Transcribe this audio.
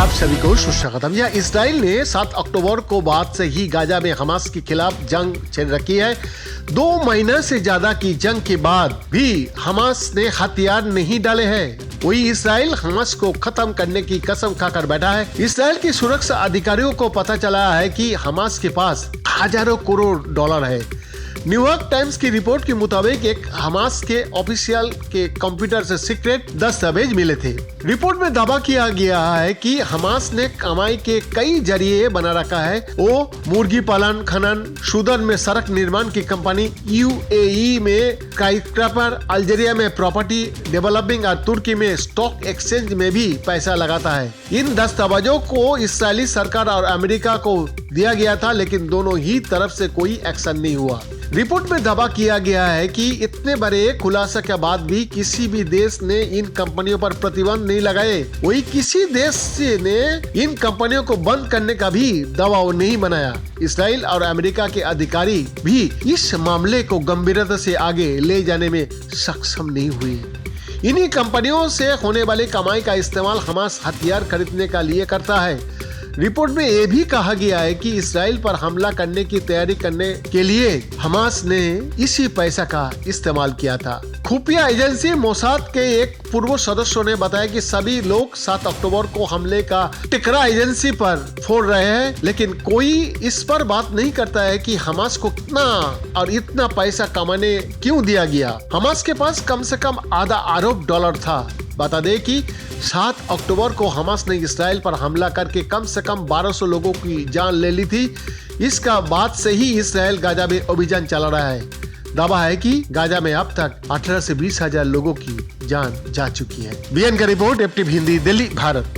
आप सभी को सुस्वागतम। यह इसराइल ने 7 अक्टूबर को बाद से ही गाजा में हमास के खिलाफ जंग छेड़ रखी है। 2 महीने से ज्यादा की जंग के बाद भी हमास ने हथियार नहीं डाले हैं। वही इसराइल हमास को खत्म करने की कसम खाकर बैठा है। इसराइल की सुरक्षा अधिकारियों को पता चला है कि हमास के पास हजारों करोड़ डॉलर है। न्यूयॉर्क टाइम्स की रिपोर्ट के मुताबिक एक हमास के ऑफिशियल के कंप्यूटर से सीक्रेट दस्तावेज मिले थे। रिपोर्ट में दावा किया गया है कि हमास ने कमाई के कई जरिए बना रखा है। वो मुर्गी पालन, खनन, सूडान में सड़क निर्माण की कंपनी, यूएई में स्काईस्क्रैपर, अल्जीरिया में प्रॉपर्टी डेवलपिंग और तुर्की में स्टॉक एक्सचेंज में भी पैसा लगाता है। इन दस्तावेजों को इसराइली सरकार और अमेरिका को दिया गया था, लेकिन दोनों ही तरफ से कोई एक्शन नहीं हुआ। रिपोर्ट में दावा किया गया है कि इतने बड़े खुलासे के बाद भी किसी भी देश ने इन कंपनियों पर प्रतिबंध नहीं लगाए। वही किसी देश ने इन कंपनियों को बंद करने का भी दबाव नहीं बनाया। इसराइल और अमेरिका के अधिकारी भी इस मामले को गंभीरता से आगे ले जाने में सक्षम नहीं हुए। इन्हीं कंपनियों से होने वाली कमाई का इस्तेमाल हमास हथियार खरीदने का लिए करता है। रिपोर्ट में यह भी कहा गया है कि इसराइल पर हमला करने की तैयारी करने के लिए हमास ने इसी पैसा का इस्तेमाल किया था। खुफिया एजेंसी मोसाद के एक पूर्व सदस्य ने बताया कि सभी लोग 7 अक्टूबर को हमले का टिकरा एजेंसी पर फोड़ रहे हैं, लेकिन कोई इस पर बात नहीं करता है कि हमास को कितना और इतना पैसा कमाने क्यों दिया गया। हमास के पास कम से कम आधा अरब डॉलर था। बता दें कि 7 अक्टूबर को हमास ने इसराइल पर हमला करके कम से कम 1200 लोगों की जान ले ली थी। इसका बाद से ही इसराइल गाजा में अभियान चला रहा है। दावा है कि गाजा में अब तक 18 से 20 हजार लोगों की जान जा चुकी है। बीएन का रिपोर्ट, एफटीवी हिंदी, दिल्ली, भारत।